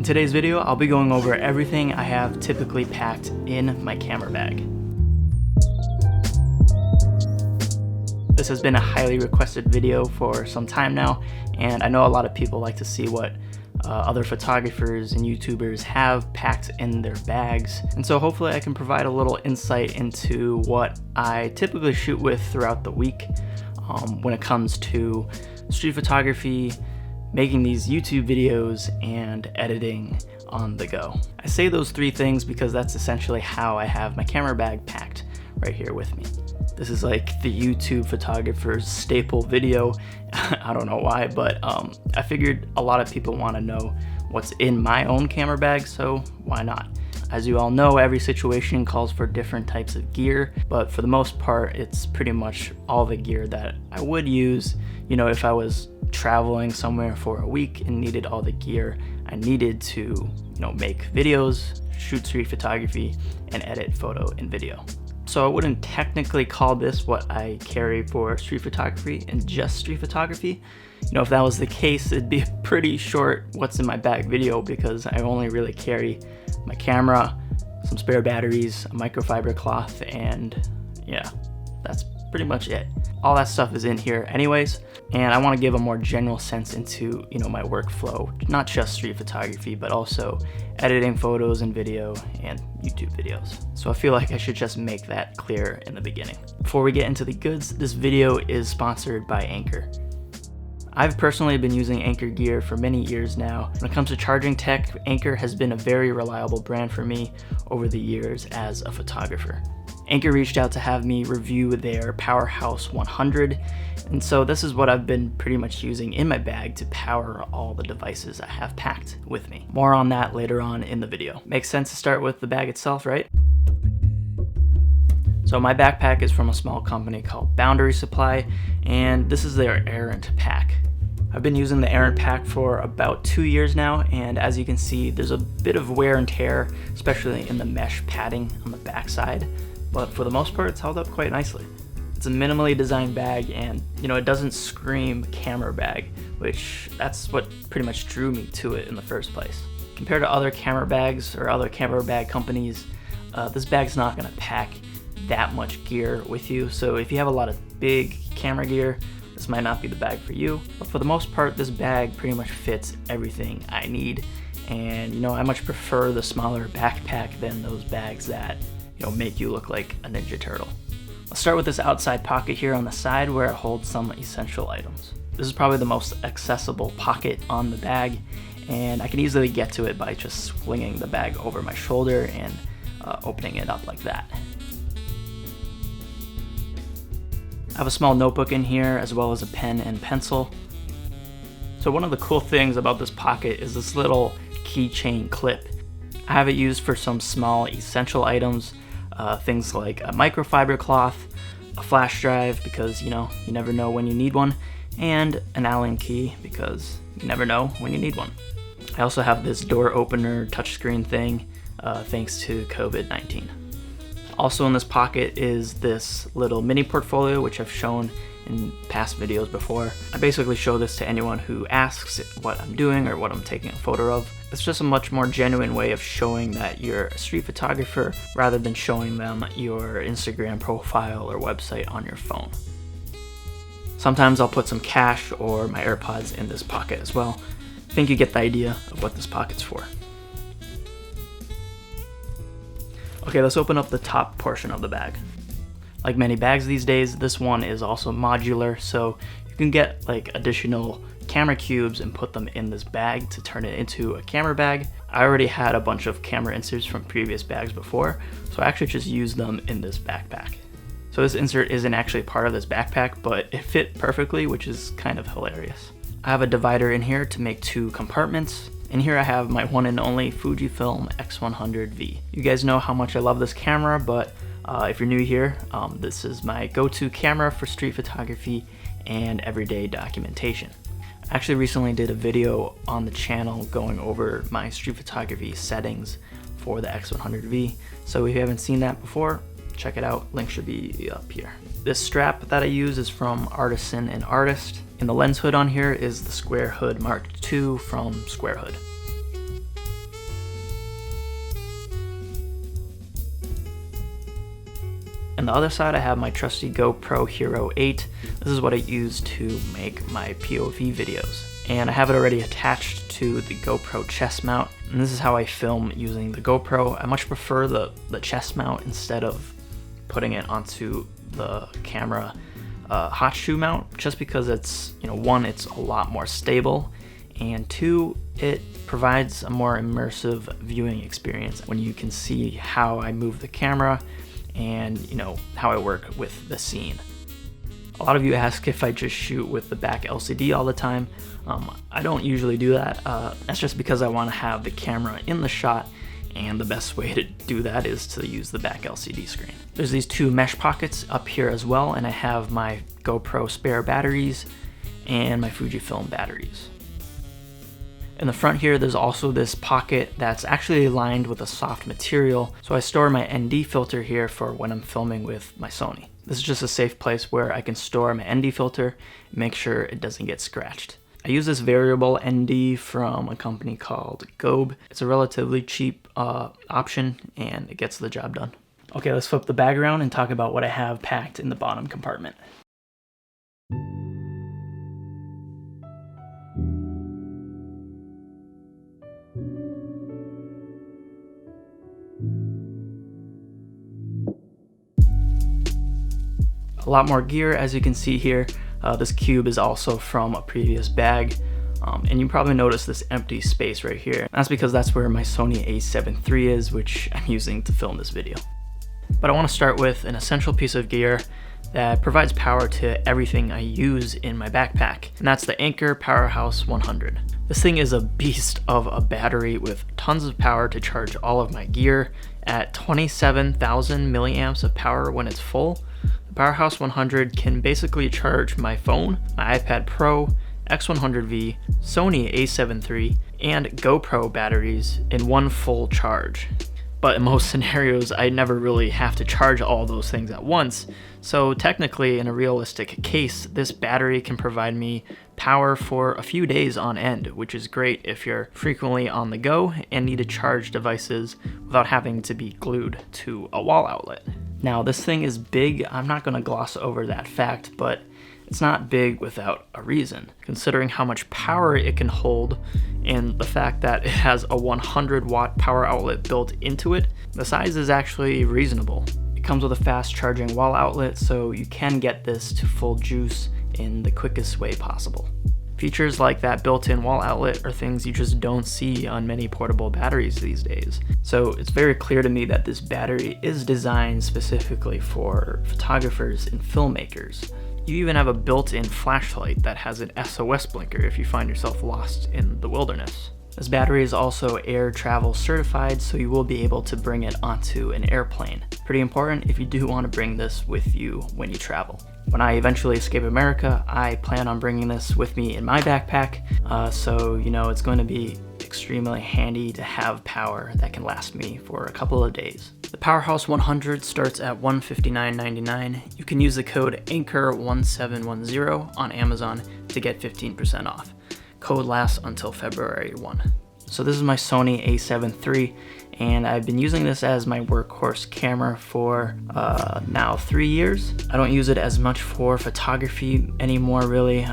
In today's video, I'll be going over everything I have typically packed in my camera bag. This has been a highly requested video for some time now, and I know a lot of people like to see what other photographers and YouTubers have packed in their bags. And so hopefully I can provide a little insight into what I typically shoot with throughout the week when it comes to street photography, making these YouTube videos, and editing on the go. I say those three things because that's essentially how I have my camera bag packed right here with me. This is like the YouTube photographer's staple video. I don't know why, but I figured a lot of people want to know what's in my own camera bag, so why not? As you all know, every situation calls for different types of gear, but for the most part, it's pretty much all the gear that I would use, you know, if I was traveling somewhere for a week and needed all the gear I needed to, you know, make videos, shoot street photography, and edit photo and video. So I wouldn't technically call this what I carry for street photography and just street photography. You know, if that was the case, it'd be a pretty short what's in my bag video because I only really carry my camera, some spare batteries, a microfiber cloth, and yeah, that's pretty much it. All that stuff is in here anyways, and I want to give a more general sense into, you know, my workflow, not just street photography, but also editing photos and video and YouTube videos. So I feel like I should just make that clear in the beginning. Before we get into the goods, this video is sponsored by Anker. I've personally been using Anker gear for many years now. When it comes to charging tech, Anker has been a very reliable brand for me over the years as a photographer. Anker reached out to have me review their Powerhouse 100, and so this is what I've been pretty much using in my bag to power all the devices I have packed with me. More on that later on in the video. Makes sense to start with the bag itself, right? So my backpack is from a small company called Boundary Supply, and this is their Errant pack. I've been using the Errant pack for about 2 years now, and as you can see, there's a bit of wear and tear, especially in the mesh padding on the backside. But for the most part, it's held up quite nicely. It's a minimally designed bag, and you know, it doesn't scream camera bag, which that's what pretty much drew me to it in the first place. Compared to other camera bags or other camera bag companies, this bag's not gonna pack that much gear with you. So if you have a lot of big camera gear, this might not be the bag for you. But for the most part, this bag pretty much fits everything I need. And you know, I much prefer the smaller backpack than those bags that, you know, make you look like a Ninja Turtle. Let's start with this outside pocket here on the side where it holds some essential items. This is probably the most accessible pocket on the bag, and I can easily get to it by just swinging the bag over my shoulder and opening it up like that. I have a small notebook in here as well as a pen and pencil. So one of the cool things about this pocket is this little keychain clip. I have it used for some small essential items, things like a microfiber cloth, a flash drive because, you know, you never know when you need one, and an Allen key because you never know when you need one. I also have this door opener touchscreen thing thanks to COVID-19. Also in this pocket is this little mini portfolio, which I've shown in past videos before. I basically show this to anyone who asks what I'm doing or what I'm taking a photo of. It's just a much more genuine way of showing that you're a street photographer rather than showing them your Instagram profile or website on your phone. Sometimes I'll put some cash or my AirPods in this pocket as well. I think you get the idea of what this pocket's for. Okay, let's open up the top portion of the bag. Like many bags these days, this one is also modular, so you can get like additional camera cubes and put them in this bag to turn it into a camera bag. I already had a bunch of camera inserts from previous bags before, so I actually just used them in this backpack. So this insert isn't actually part of this backpack, but it fit perfectly, which is kind of hilarious. I have a divider in here to make 2 compartments. In here I have my one and only Fujifilm X100V. You guys know how much I love this camera, but if you're new here, this is my go-to camera for street photography and everyday documentation. I actually recently did a video on the channel going over my street photography settings for the X100V, so if you haven't seen that before, check it out. Link should be up here. This strap that I use is from Artisan and Artist, and the lens hood on here is the Square Hood Mark II from Square Hood. And the other side I have my trusty GoPro Hero 8. This is what I use to make my POV videos. And I have it already attached to the GoPro chest mount. And this is how I film using the GoPro. I much prefer the chest mount instead of putting it onto the camera hot shoe mount, just because it's, one, it's a lot more stable, and two, it provides a more immersive viewing experience when you can see how I move the camera and how I work with the scene. A lot of you ask if I just shoot with the back LCD all the time. I don't usually do that. That's just because I want to have the camera in the shot, and the best way to do that is to use the back LCD screen. There's these two mesh pockets up here as well, and I have my GoPro spare batteries and my Fujifilm batteries. In the front here, there's also this pocket that's actually lined with a soft material, so I store my ND filter here for when I'm filming with my Sony. This is just a safe place where I can store my ND filter and make sure it doesn't get scratched. I use this variable ND from a company called Gobe. It's a relatively cheap option, and it gets the job done. Okay, let's flip the bag around and talk about what I have packed in the bottom compartment. A lot more gear, as you can see here. This cube is also from a previous bag, and you probably noticed this empty space right here. That's because that's where my Sony a7 III is, which I'm using to film this video. But I want to start with an essential piece of gear that provides power to everything I use in my backpack, and that's the Anker Powerhouse 100. This thing is a beast of a battery with tons of power to charge all of my gear. At 27,000 milliamps of power when it's full, the Powerhouse 100 can basically charge my phone, my iPad Pro, X100V, Sony a7 III, and GoPro batteries in one full charge. But in most scenarios, I never really have to charge all those things at once, so technically in a realistic case, this battery can provide me power for a few days on end, which is great if you're frequently on the go and need to charge devices without having to be glued to a wall outlet. Now, this thing is big. I'm not going to gloss over that fact, but it's not big without a reason, considering how much power it can hold and the fact that it has a 100 watt power outlet built into it. The size is actually reasonable. It comes with a fast charging wall outlet, so you can get this to full juice in the quickest way possible. Features like that built-in wall outlet are things you just don't see on many portable batteries these days. So it's very clear to me that this battery is designed specifically for photographers and filmmakers. You even have a built-in flashlight that has an SOS blinker if you find yourself lost in the wilderness. This battery is also air travel certified, so you will be able to bring it onto an airplane. Pretty important if you do want to bring this with you when you travel. When I eventually escape America, I plan on bringing this with me in my backpack, so it's going to be extremely handy to have power that can last me for a couple of days. The Powerhouse 100 starts at $159.99. You can use the code ANKER1710 on Amazon to get 15% off. Code lasts until February 1. So this is my Sony a7 III, and I've been using this as my workhorse camera for now 3 years. I don't use it as much for photography anymore really,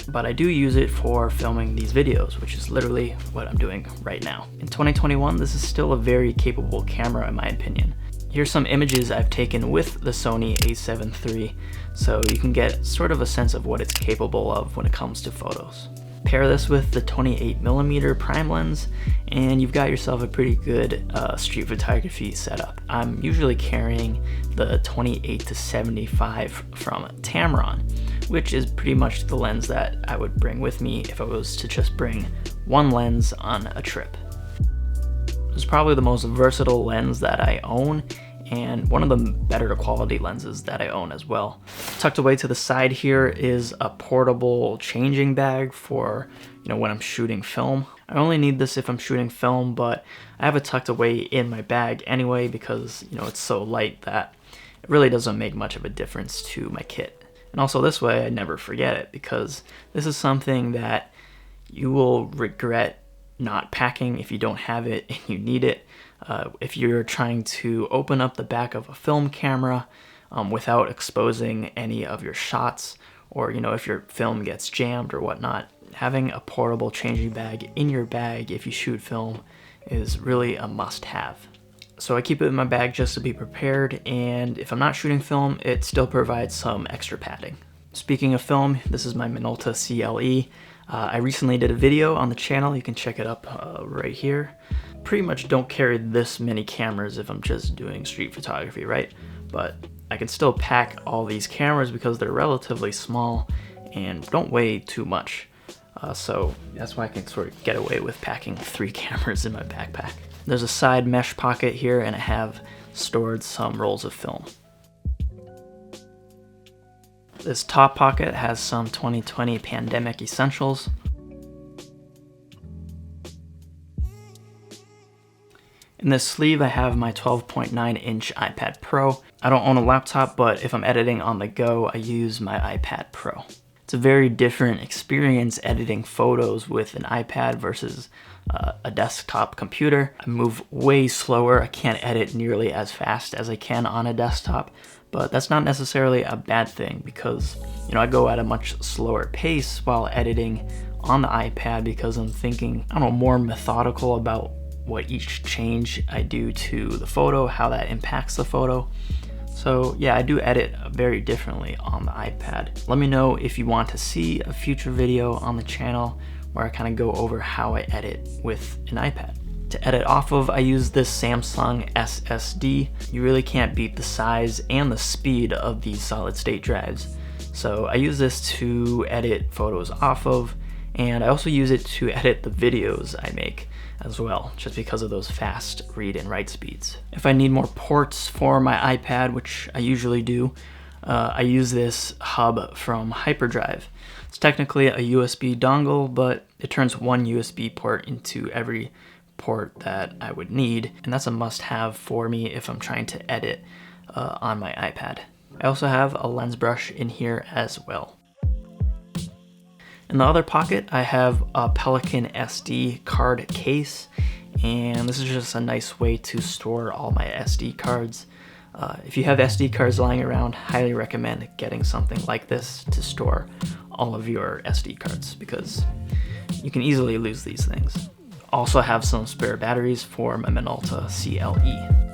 but I do use it for filming these videos, which is literally what I'm doing right now. In 2021, this is still a very capable camera in my opinion. Here's some images I've taken with the Sony a7 III, so you can get sort of a sense of what it's capable of when it comes to photos. Pair this with the 28mm prime lens, and you've got yourself a pretty good street photography setup. I'm usually carrying the 28-75 from Tamron, which is pretty much the lens that I would bring with me if I was to just bring one lens on a trip. It's probably the most versatile lens that I own, and one of the better quality lenses that I own as well. Tucked away to the side here is a portable changing bag for, when I'm shooting film. I only need this if I'm shooting film, but I have it tucked away in my bag anyway because, it's so light that it really doesn't make much of a difference to my kit. And also this way I never forget it, because this is something that you will regret not packing if you don't have it and you need it. If you're trying to open up the back of a film camera without exposing any of your shots, or if your film gets jammed or whatnot, having a portable changing bag in your bag if you shoot film is really a must-have. So I keep it in my bag just to be prepared, and if I'm not shooting film, it still provides some extra padding. Speaking of film, this is my Minolta CLE. I recently did a video on the channel, you can check it up right here. Pretty much don't carry this many cameras if I'm just doing street photography, right? But I can still pack all these cameras because they're relatively small and don't weigh too much. So that's why I can sort of get away with packing 3 cameras in my backpack. There's a side mesh pocket here, and I have stored some rolls of film. This top pocket has some 2020 pandemic essentials. In this sleeve I have my 12.9-inch iPad Pro. I don't own a laptop, but if I'm editing on the go, I use my iPad Pro. It's a very different experience editing photos with an iPad versus a desktop computer. I move way slower. I can't edit nearly as fast as I can on a desktop, but that's not necessarily a bad thing because I go at a much slower pace while editing on the iPad because I'm thinking, more methodical about what each change I do to the photo, how that impacts the photo. So yeah, I do edit very differently on the iPad. Let me know if you want to see a future video on the channel where I kind of go over how I edit with an iPad. To edit off of, I use this Samsung SSD. You really can't beat the size and the speed of these solid state drives. So I use this to edit photos off of, and I also use it to edit the videos I make as well, just because of those fast read and write speeds. If I need more ports for my iPad, which I usually do, I use this hub from Hyperdrive. It's technically a USB dongle, but it turns one USB port into every port that I would need, and that's a must-have for me if I'm trying to edit on my iPad. I also have a lens brush in here as well. In the other pocket, I have a Pelican SD card case, and this is just a nice way to store all my SD cards. If you have SD cards lying around, highly recommend getting something like this to store all of your SD cards because you can easily lose these things. Also have some spare batteries for my Minolta CLE.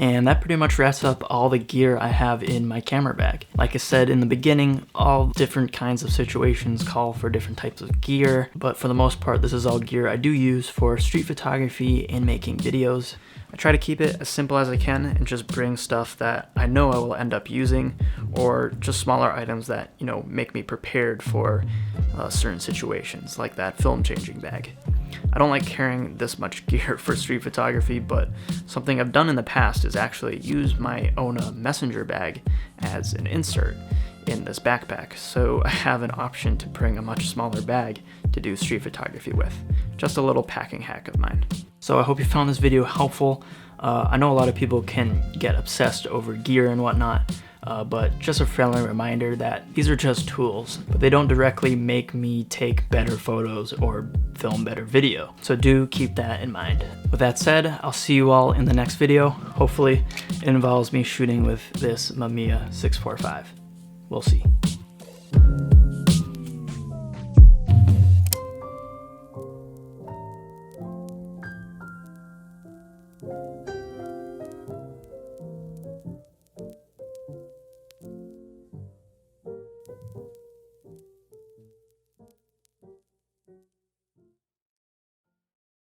And that pretty much wraps up all the gear I have in my camera bag. Like I said in the beginning, all different kinds of situations call for different types of gear, but for the most part, this is all gear I do use for street photography and making videos. I try to keep it as simple as I can and just bring stuff that I know I will end up using, or just smaller items that, make me prepared for certain situations, like that film changing bag. I don't like carrying this much gear for street photography, but something I've done in the past is actually use my own messenger bag as an insert in this backpack, so I have an option to bring a much smaller bag to do street photography with. Just a little packing hack of mine. So I hope you found this video helpful. I know a lot of people can get obsessed over gear and whatnot, but just a friendly reminder that these are just tools, but they don't directly make me take better photos or film better video. So do keep that in mind. With that said, I'll see you all in the next video. Hopefully it involves me shooting with this Mamiya 645. We'll see.